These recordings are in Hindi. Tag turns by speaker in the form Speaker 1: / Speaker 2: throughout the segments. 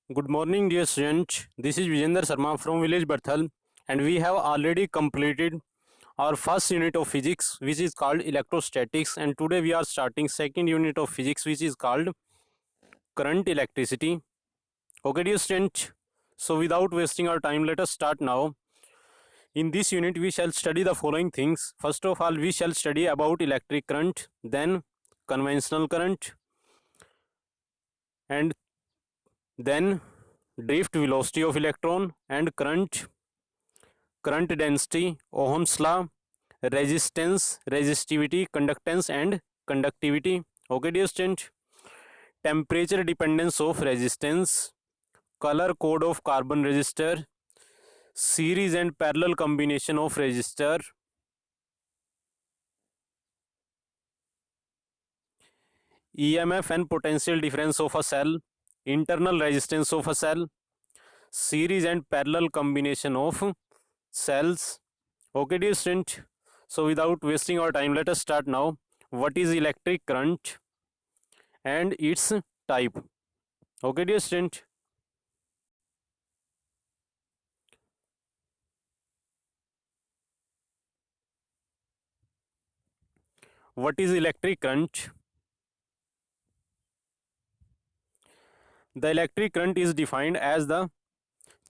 Speaker 1: Good morning, dear students. This is Vijender Sharma from village Barthal, and we have already completed our first unit of physics, which is called electrostatics. And today we are starting second unit of physics, which is called current electricity. Okay, dear students. So, without wasting our time, let us start now. In this unit, we shall study the following things. First of all, we shall study about electric current, then conventional current, and then drift velocity of electron and current density, Ohm's law, resistance, resistivity, conductance and conductivity. Okay, dear student. Temperature dependence of resistance, color code of carbon resistor, series and parallel combination of resistor, EMF and potential difference of a cell, internal resistance of a cell, series and parallel combination of cells. Okay, dear student. So without wasting our time, let us start now. What is electric current and its type? Okay, dear student. What is electric current? The electric current is defined as the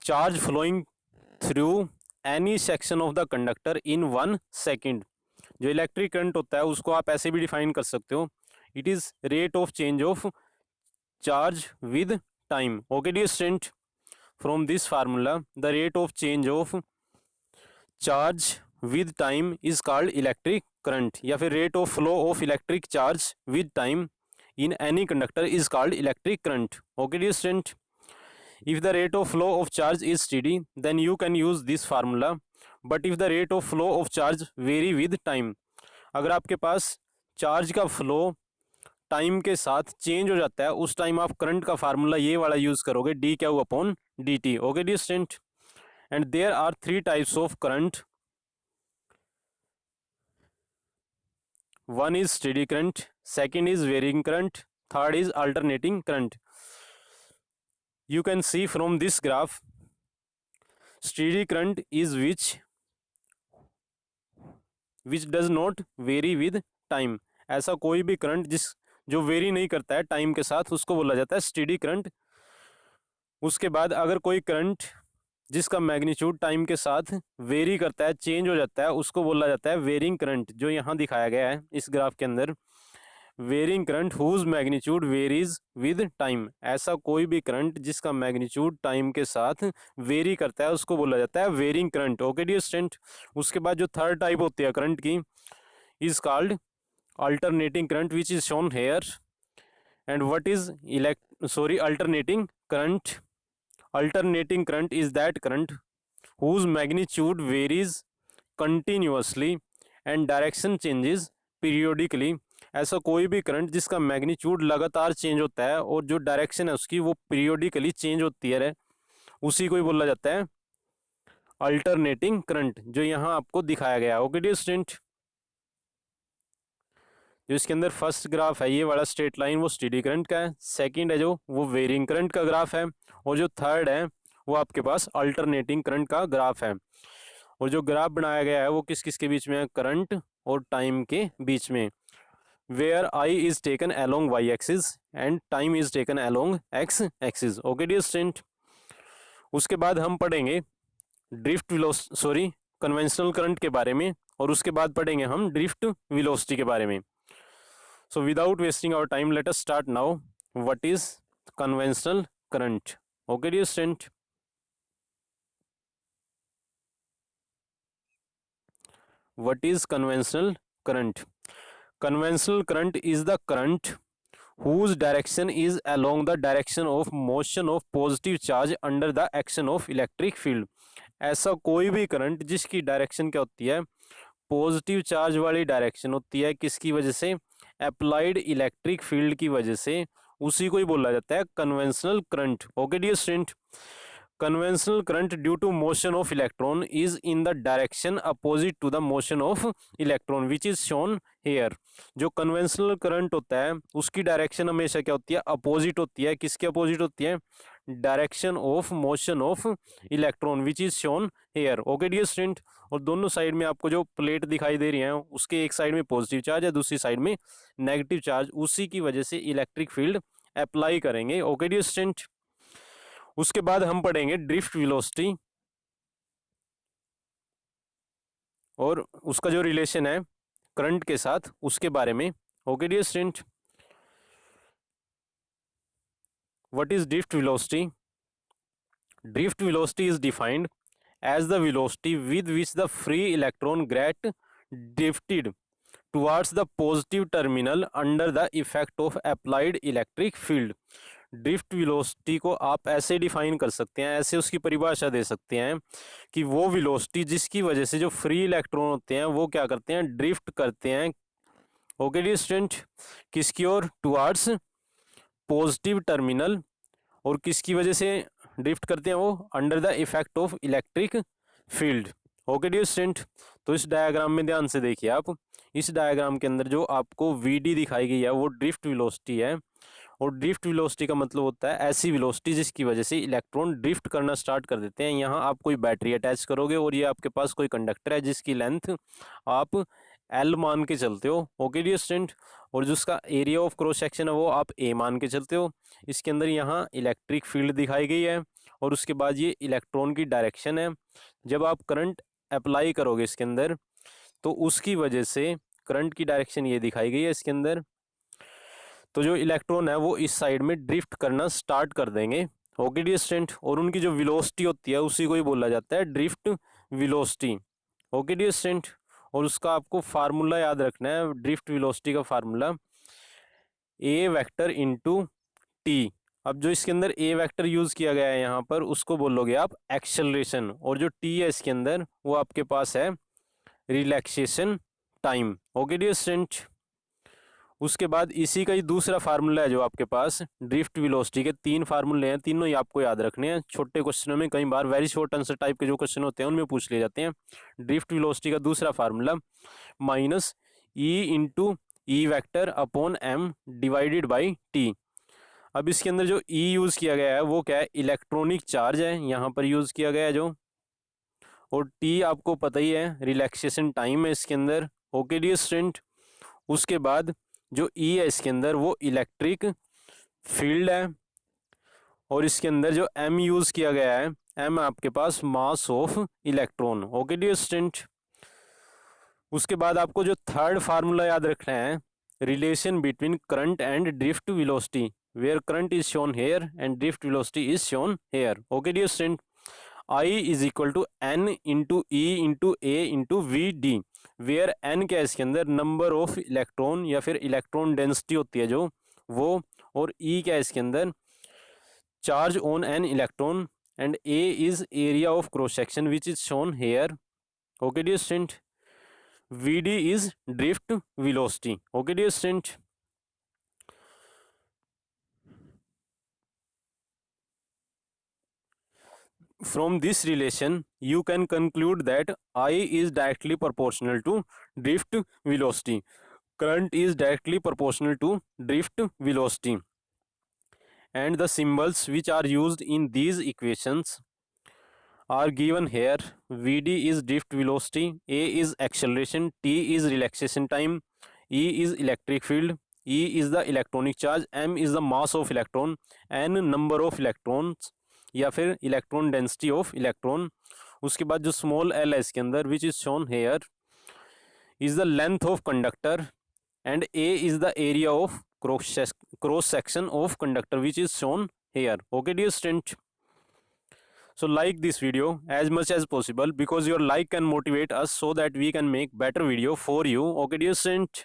Speaker 1: charge flowing through any section of the conductor in 1 second. जो इलेक्ट्रिक करंट होता है उसको आप ऐसे भी डिफाइन कर सकते हो. It is rate of change of charge with time. Okay dear student, from this formula the rate of change of charge with time is called electric current, या फिर rate of flow of electric charge with time in any conductor is called electric current. Okay, dear student. If the rate of flow of charge is steady, then you can use this formula. But if the rate of flow of charge vary with time, अगर आपके पास चार्ज का फ्लो टाइम के साथ चेंज हो जाता है, उस टाइम आप करंट का फार्मूला ये वाला यूज करोगे, D Q upon D T. Okay dear student. And there are 3 types of current. One is steady current, second is varying current, third is alternating current. You can see from this graph, steady current is which does not vary with time. ऐसा कोई भी करंट जो वेरी नहीं करता है टाइम के साथ, उसको बोला जाता है स्टेडी करंट. उसके बाद अगर कोई करंट जिसका मैग्नीट्यूड टाइम के साथ वेरी करता है, चेंज हो जाता है, उसको बोला जाता है वेरिंग करंट, जो यहाँ दिखाया गया है इस ग्राफ के अंदर. Varying current whose magnitude varies with time. ऐसा कोई भी करंट जिसका मैग्नीट्यूड टाइम के साथ वेरी करता है उसको बोला जाता है varying current. Okay dear student. उसके बाद जो थर्ड टाइप होती है करंट की is called alternating current, which is shown here. And what is alternating current? Alternating current is that current whose magnitude varies continuously and direction changes periodically. ऐसा कोई भी करंट जिसका मैग्नीट्यूड लगातार चेंज होता है और जो डायरेक्शन है उसकी वो पीरियोडिकली चेंज होती है, उसी को ही बोला जाता है अल्टरनेटिंग करंट, जो यहाँ आपको दिखाया गया है. Okay dear student. जो इसके अंदर फर्स्ट ग्राफ है ये वाला स्ट्रेट लाइन वो स्टेडी करंट का है, सेकंड है जो वो वेरिंग करंट का ग्राफ है, और जो थर्ड है वो आपके पास अल्टरनेटिंग करंट का ग्राफ है. और जो ग्राफ बनाया गया है वो किस किस के बीच में है? करंट और टाइम के बीच में. Where I is taken along Y axis and time is taken along X axis. Okay dear student. उसके बाद हम पढ़ेंगे कन्वेंशनल करंट के बारे में, और उसके बाद पढ़ेंगे हम ड्रिफ्ट वेलोसिटी के बारे में. So without wasting our time, let us start now. What is conventional current? Okay, dear student. What is conventional current? Conventional current is the current whose direction is along the direction of motion of positive charge under the action of electric field. ऐसा कोई भी करंट जिसकी डायरेक्शन क्या होती है? पॉजिटिव चार्ज वाली डायरेक्शन होती है. किसकी वजह से? अप्लाइड इलेक्ट्रिक फील्ड की वजह से. उसी को ही बोला जाता है conventional current. Okay dear student. Conventional current due to motion of electron is in the direction opposite to the motion of electron, which is shown here. जो कन्वेंशनल करंट होता है उसकी डायरेक्शन हमेशा क्या होती है? अपोजिट होती है. किसके अपोजिट होती है? Direction of motion of electron which is shown here. Okay dear student, और दोनों साइड में आपको जो प्लेट दिखाई दे रही है उसके एक साइड में पॉजिटिव चार्ज है, दूसरी साइड में नेगेटिव चार्ज, उसी की वजह से इलेक्ट्रिक फील्ड अप्लाई करेंगे। ओके डियर स्टूडेंट, उसके बाद हम पढ़ेंगे ड्रिफ्ट वेलोसिटी और उसका जो रिलेशन है करंट के साथ उसके बारे में। Okay dear student, what is drift velocity? Drift velocity is defined as the velocity with which the free electron get drifted towards the positive terminal under the effect of applied electric field। Drift velocity को आप ऐसे डिफाइन कर सकते हैं, ऐसे उसकी परिभाषा दे सकते हैं कि वो वेलोसिटी जिसकी वजह से जो फ्री इलेक्ट्रॉन होते हैं वो क्या करते हैं, ड्रिफ्ट करते हैं। ओके डियर स्टूडेंट, किसकी ओर? Towards positive terminal. और किसकी वजह से ड्रिफ्ट करते हैं वो? Under the effect of electric field. Okay dear student, तो इस डायग्राम में ध्यान से देखिए आप, इस डायग्राम के अंदर जो आपको वीडी दिखाई गई है वो ड्रिफ्ट वेलोसिटी है। और ड्रिफ्ट वेलोसिटी का मतलब होता है ऐसी वेलोसिटी जिसकी वजह से इलेक्ट्रॉन ड्रिफ्ट करना स्टार्ट कर देते हैं। यहाँ आप कोई बैटरी अटैच करोगे और ये आपके पास कोई कंडक्टर है जिसकी लेंथ आप एल मान के चलते हो। ओके डियर स्टूडेंट, और जिसका एरिया ऑफ क्रॉस सेक्शन है वो आप ए मान के चलते हो। इसके अंदर यहाँ इलेक्ट्रिक फील्ड दिखाई गई है और उसके बाद ये इलेक्ट्रॉन की डायरेक्शन है। जब आप करंट अप्लाई करोगे इसके अंदर तो उसकी वजह से करंट की डायरेक्शन ये दिखाई गई है इसके अंदर, तो जो इलेक्ट्रॉन है वो इस साइड में ड्रिफ्ट करना स्टार्ट कर देंगे। ओके डियर स्टूडेंट, और उनकी जो वेलोसिटी होती है उसी को ही बोला जाता है drift velocity. Okay dear student, और उसका आपको फार्मूला याद रखना है, ड्रिफ्ट वेलोसिटी का formula A vector into T. अब जो इसके अंदर ए वेक्टर यूज किया गया है यहाँ पर उसको बोलोगे आप एक्सेलरेशन, और जो टी है इसके अंदर वो आपके पास है relaxation time. Okay dear student, उसके बाद इसी का ही दूसरा फार्मूला है जो आपके पास ड्रिफ्ट वेलोसिटी के तीन फार्मूले हैं, तीनों ही आपको याद रखने हैं। छोटे क्वेश्चनों में कई बार वेरी शॉर्ट आंसर टाइप के जो क्वेश्चन होते हैं उनमें पूछ लिए जाते हैं। ड्रिफ्ट वेलोसिटी का दूसरा formula minus E into E vector upon M divided by T. अब इसके अंदर जो ई यूज किया गया है वो क्या है? इलेक्ट्रॉनिक चार्ज है यहाँ पर यूज किया गया है जो, और टी आपको पता ही है रिलैक्सेशन टाइम है इसके अंदर। ओके डियर स्टूडेंट, उसके बाद जो ई है इसके अंदर वो इलेक्ट्रिक फील्ड है, और इसके अंदर जो एम यूज किया गया है, एम आपके पास mass of electron. Okay dear student, उसके बाद आपको जो थर्ड फार्मूला याद रखना है, relation between current and drift velocity, where current is shown here and drift velocity is shown here. Okay dear student, I is equal to n into e into A into v d, where n क्या है इसके अंदर? नंबर ऑफ इलेक्ट्रॉन या फिर इलेक्ट्रॉन डेंसिटी होती है जो वो, और ई क्या है इसके अंदर? Charge on an electron, and A is area of cross section which is shown here. Okay dear student, V D is drift velocity. Okay dear student, from this relation you can conclude that I is directly proportional to drift velocity, current is directly proportional to drift velocity, and the symbols which are used in these equations are given here. Vd is drift velocity, a is acceleration, t is relaxation time, E is electric field, E is the electronic charge, m is the mass of electron, n number of electrons या फिर इलेक्ट्रॉन डेंसिटी ऑफ इलेक्ट्रॉन। उसके बाद जो स्मॉल एल है इसके अंदर which is shown here is the length of conductor, and A is the area of cross section of conductor which is shown here. Okay dear student, so like this video as much as possible because your like can motivate us so that we can make better video for you. Okay dear student.